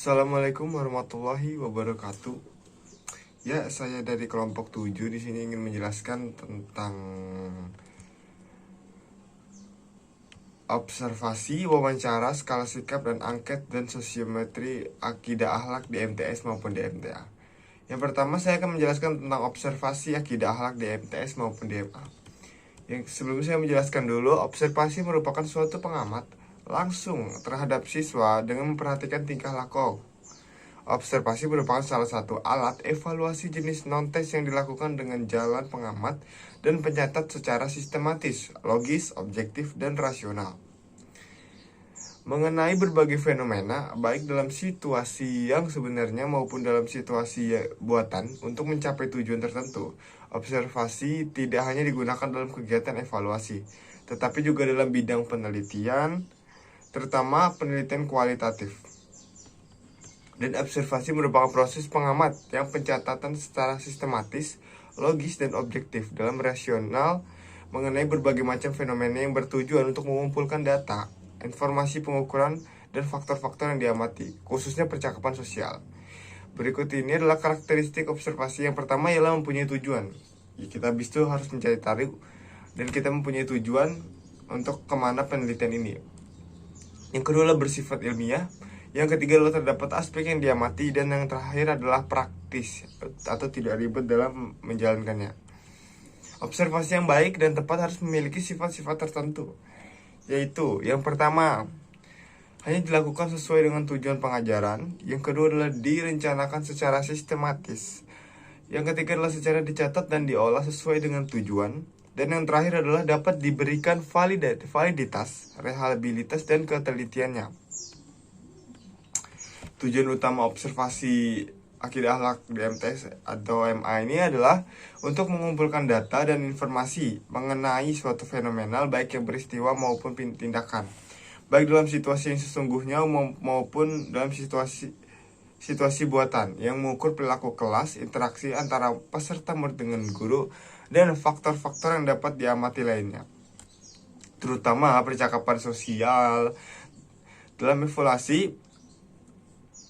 Assalamualaikum warahmatullahi wabarakatuh. Ya, saya dari kelompok 7 di sini ingin menjelaskan tentang observasi, wawancara, skala sikap dan angket dan sosiometri akidah akhlak di MTS maupun di MTA. Yang pertama saya akan menjelaskan tentang observasi akidah akhlak di MTS maupun di MA. Yang sebelumnya saya menjelaskan dulu, observasi merupakan suatu pengamat langsung terhadap siswa dengan memperhatikan tingkah laku. Observasi merupakan salah satu alat evaluasi jenis non-tes yang dilakukan dengan jalan pengamat dan pencatat secara sistematis, logis, objektif, dan rasional. Mengenai berbagai fenomena, baik dalam situasi yang sebenarnya maupun dalam situasi buatan untuk mencapai tujuan tertentu, observasi tidak hanya digunakan dalam kegiatan evaluasi, tetapi juga dalam bidang penelitian, terutama penelitian kualitatif. Dan observasi merupakan proses pengamat yang pencatatan secara sistematis, logis, dan objektif dalam rasional mengenai berbagai macam fenomena yang bertujuan untuk mengumpulkan data, informasi pengukuran, dan faktor-faktor yang diamati, khususnya percakapan sosial. Berikut ini adalah karakteristik observasi. Yang pertama ialah mempunyai tujuan. Kita habis itu harus mencari tahu dan kita mempunyai tujuan untuk kemana penelitian ini. Yang kedua adalah bersifat ilmiah. Yang ketiga adalah terdapat aspek yang diamati. Dan yang terakhir adalah praktis atau tidak ribet dalam menjalankannya. Observasi yang baik dan tepat harus memiliki sifat-sifat tertentu, yaitu yang pertama, hanya dilakukan sesuai dengan tujuan pengajaran. Yang kedua adalah direncanakan secara sistematis. Yang ketiga adalah secara dicatat dan diolah sesuai dengan tujuan. Dan yang terakhir adalah dapat diberikan validitas, reliabilitas, dan ketelitiannya. Tujuan utama observasi akidah akhlak di MTS atau MA ini adalah untuk mengumpulkan data dan informasi mengenai suatu fenomenal, baik yang peristiwa maupun tindakan, baik dalam situasi yang sesungguhnya maupun dalam situasi buatan, yang mengukur perilaku kelas, interaksi antara peserta murid dengan guru, dan faktor-faktor yang dapat diamati lainnya, terutama percakapan sosial. Dalam evaluasi,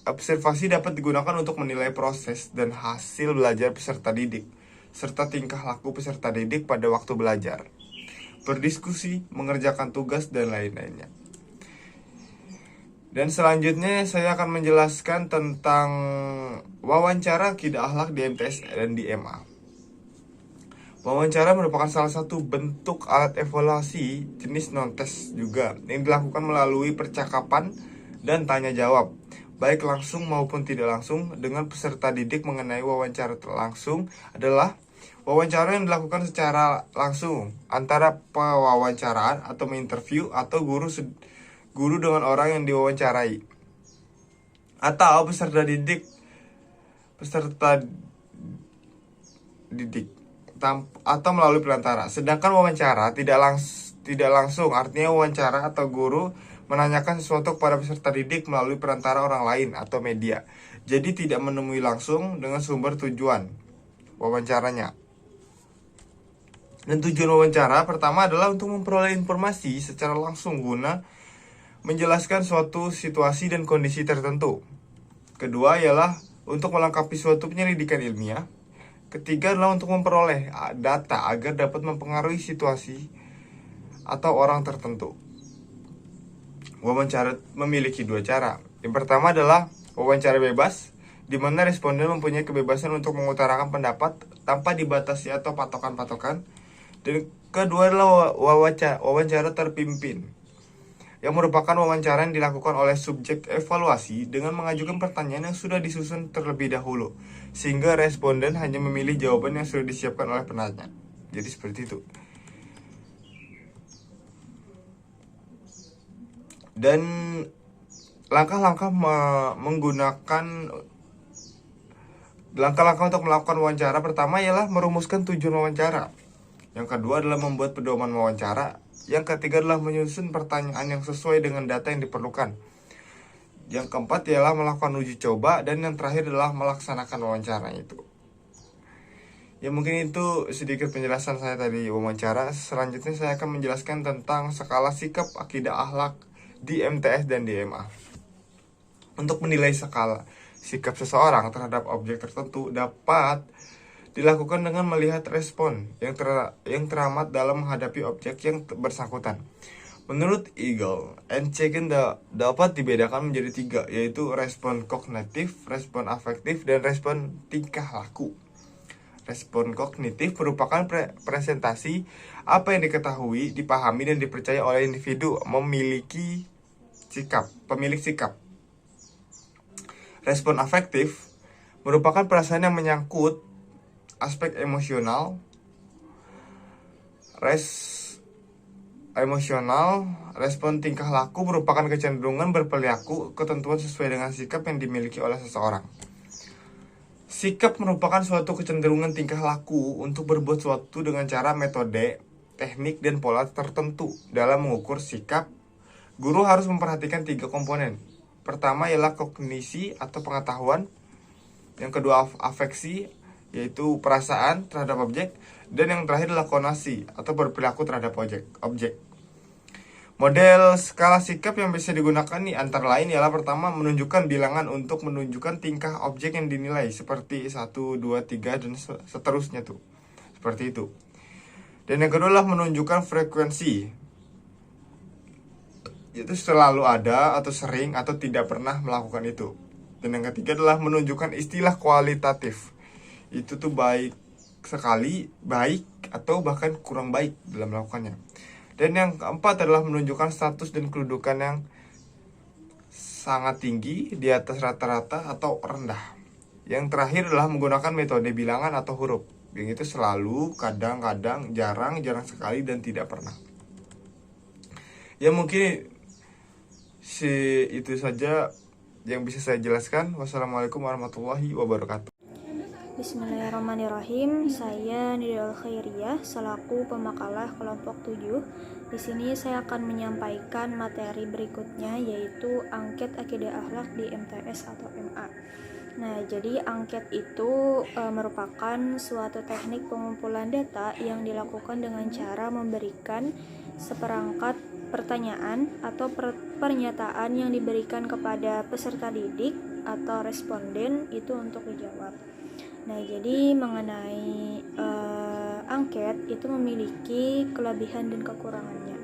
observasi dapat digunakan untuk menilai proses dan hasil belajar peserta didik, serta tingkah laku peserta didik pada waktu belajar, berdiskusi, mengerjakan tugas, dan lain-lainnya. Dan selanjutnya saya akan menjelaskan tentang wawancara akidah akhlak di MTS dan di MA. Wawancara merupakan salah satu bentuk alat evaluasi jenis non-tes juga, yang dilakukan melalui percakapan dan tanya jawab, baik langsung maupun tidak langsung, dengan peserta didik. Mengenai wawancara langsung adalah wawancara yang dilakukan secara langsung antara pewawancaraan atau interview atau guru dengan orang yang diwawancarai, atau peserta didik atau melalui perantara. Sedangkan wawancara tidak langsung, artinya wawancara atau guru menanyakan sesuatu kepada peserta didik melalui perantara orang lain atau media, jadi tidak menemui langsung dengan sumber tujuan wawancaranya. Dan tujuan wawancara pertama adalah untuk memperoleh informasi secara langsung guna menjelaskan suatu situasi dan kondisi tertentu. Kedua ialah untuk melengkapi suatu penyelidikan ilmiah. Ketiga adalah untuk memperoleh data agar dapat mempengaruhi situasi atau orang tertentu. Wawancara memiliki dua cara. Yang pertama adalah wawancara bebas, di mana responden mempunyai kebebasan untuk mengutarakan pendapat tanpa dibatasi atau patokan-patokan. Dan kedua adalah wawancara terpimpin, yang merupakan wawancara yang dilakukan oleh subjek evaluasi dengan mengajukan pertanyaan yang sudah disusun terlebih dahulu, sehingga responden hanya memilih jawaban yang sudah disiapkan oleh penanya. Jadi seperti itu. Dan langkah-langkah untuk melakukan wawancara pertama ialah merumuskan tujuan wawancara. Yang kedua adalah membuat pedoman wawancara. Yang ketiga adalah menyusun pertanyaan yang sesuai dengan data yang diperlukan. Yang keempat ialah melakukan uji coba. Dan yang terakhir adalah melaksanakan wawancara itu. Ya, mungkin itu sedikit penjelasan saya tadi wawancara. Selanjutnya saya akan menjelaskan tentang skala sikap akidah akhlak di MTS dan di MA. Untuk menilai skala sikap seseorang terhadap objek tertentu dapat dilakukan dengan melihat respon yang teramat dalam menghadapi objek yang bersangkutan. Menurut Eagle and Chaikin dapat dibedakan menjadi 3, yaitu respon kognitif, respon afektif, dan respon tingkah laku. Respon kognitif merupakan presentasi apa yang diketahui, dipahami, dan dipercaya oleh individu pemilik sikap. Respon afektif merupakan perasaan yang menyangkut aspek emosional. Respon tingkah laku merupakan kecenderungan berperilaku ketentuan sesuai dengan sikap yang dimiliki oleh seseorang. Sikap merupakan suatu kecenderungan tingkah laku untuk berbuat sesuatu dengan cara, metode, teknik, dan pola tertentu. Dalam mengukur sikap, guru harus memperhatikan 3 komponen. Pertama ialah kognisi atau pengetahuan. Yang kedua afeksi, yaitu perasaan terhadap objek. Dan yang terakhir adalah konasi atau berperilaku terhadap objek. Model skala sikap yang bisa digunakan nih antara lain ialah pertama menunjukkan bilangan untuk menunjukkan tingkah objek yang dinilai seperti 1, 2, 3 dan seterusnya tuh. Seperti itu. Dan yang kedua adalah menunjukkan frekuensi. Itu selalu ada atau sering atau tidak pernah melakukan itu. Dan yang ketiga adalah menunjukkan istilah kualitatif. Itu tuh baik sekali, baik, atau bahkan kurang baik dalam melakukannya. Dan yang keempat adalah menunjukkan status dan kedudukan yang sangat tinggi, di atas rata-rata, atau rendah. Yang terakhir adalah menggunakan metode bilangan atau huruf. Yang itu selalu, kadang-kadang, jarang sekali, dan tidak pernah. Ya mungkin itu saja yang bisa saya jelaskan. Wassalamualaikum warahmatullahi wabarakatuh. Bismillahirrahmanirrahim. Saya Nidal Khairiyah selaku pemakalah kelompok 7. Di sini saya akan menyampaikan materi berikutnya, yaitu angket akidah akhlak di MTS atau MA. Nah, jadi angket itu merupakan suatu teknik pengumpulan data yang dilakukan dengan cara memberikan seperangkat pertanyaan atau pernyataan yang diberikan kepada peserta didik atau responden itu untuk dijawab. Nah, jadi mengenai angket itu memiliki kelebihan dan kekurangannya.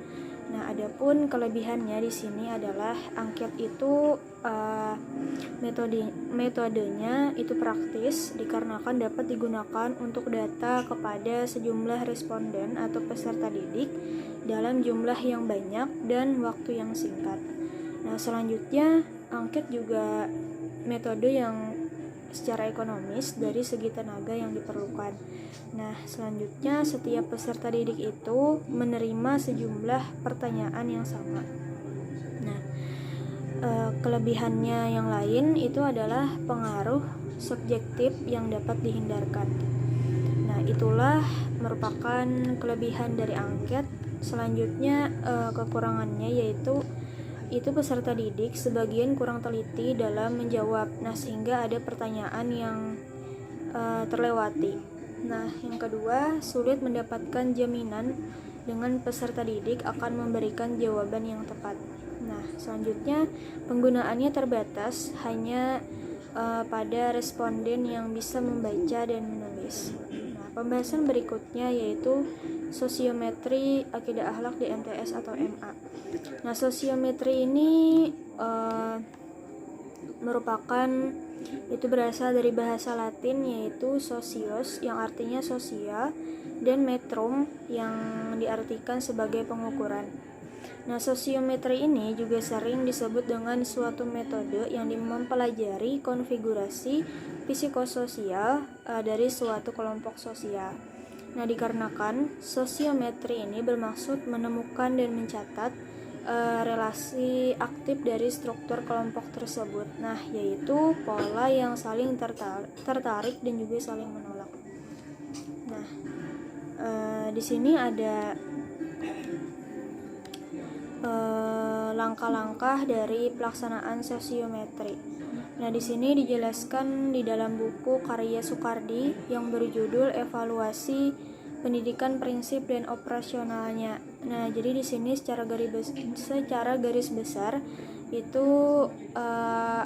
Nah, adapun kelebihannya di sini adalah angket itu metodenya itu praktis dikarenakan dapat digunakan untuk data kepada sejumlah responden atau peserta didik dalam jumlah yang banyak dan waktu yang singkat. Nah, selanjutnya angket juga metode yang secara ekonomis dari segi tenaga yang diperlukan. Nah, selanjutnya setiap peserta didik itu menerima sejumlah pertanyaan yang sama. Nah, kelebihannya yang lain itu adalah pengaruh subjektif yang dapat dihindarkan. Nah, itulah merupakan kelebihan dari angket. Selanjutnya kekurangannya yaitu peserta didik sebagian kurang teliti dalam menjawab. Nah, sehingga ada pertanyaan yang terlewati. Nah, yang kedua, sulit mendapatkan jaminan dengan peserta didik akan memberikan jawaban yang tepat. Nah, selanjutnya penggunaannya terbatas hanya pada responden yang bisa membaca dan menulis. Nah, pembahasan berikutnya yaitu sosiometri akidah akhlak di MTS atau MA. Nah, sosiometri ini merupakan itu berasal dari bahasa Latin yaitu sosios yang artinya sosial dan metrum yang diartikan sebagai pengukuran. Nah, sosiometri ini juga sering disebut dengan suatu metode yang mempelajari konfigurasi psikososial dari suatu kelompok sosial. Nah, dikarenakan sosiometri ini bermaksud menemukan dan mencatat relasi aktif dari struktur kelompok tersebut. Nah, yaitu pola yang saling tertarik dan juga saling menolak. Nah, di sini ada langkah-langkah dari pelaksanaan sosiometri. Nah, di sini dijelaskan di dalam buku karya Soekardi yang berjudul Evaluasi Pendidikan Prinsip dan Operasionalnya. Nah, jadi di sini secara garis besar itu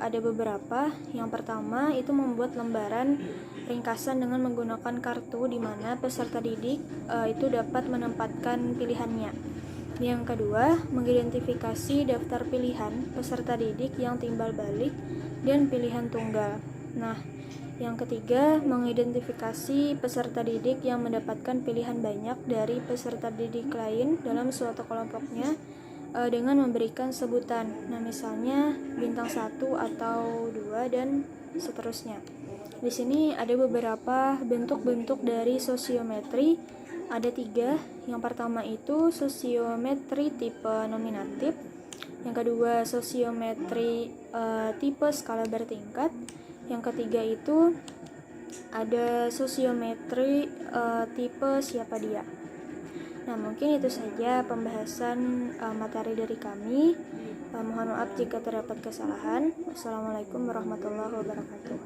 ada beberapa. Yang pertama itu membuat lembaran ringkasan dengan menggunakan kartu di mana peserta didik itu dapat menempatkan pilihannya. Yang kedua, mengidentifikasi daftar pilihan peserta didik yang timbal balik dan pilihan tunggal. Nah, yang ketiga, mengidentifikasi peserta didik yang mendapatkan pilihan banyak dari peserta didik lain dalam suatu kelompoknya dengan memberikan sebutan. Nah, misalnya bintang 1 atau 2 dan seterusnya. Di sini ada beberapa bentuk-bentuk dari sosiometri. Ada 3. Yang pertama itu sosiometri tipe nominatif. Yang kedua sosiometri tipe skala bertingkat. Yang ketiga itu ada sosiometri tipe siapa dia. Nah, mungkin itu saja pembahasan materi dari kami. Mohon maaf jika terdapat kesalahan. Wassalamualaikum warahmatullahi wabarakatuh.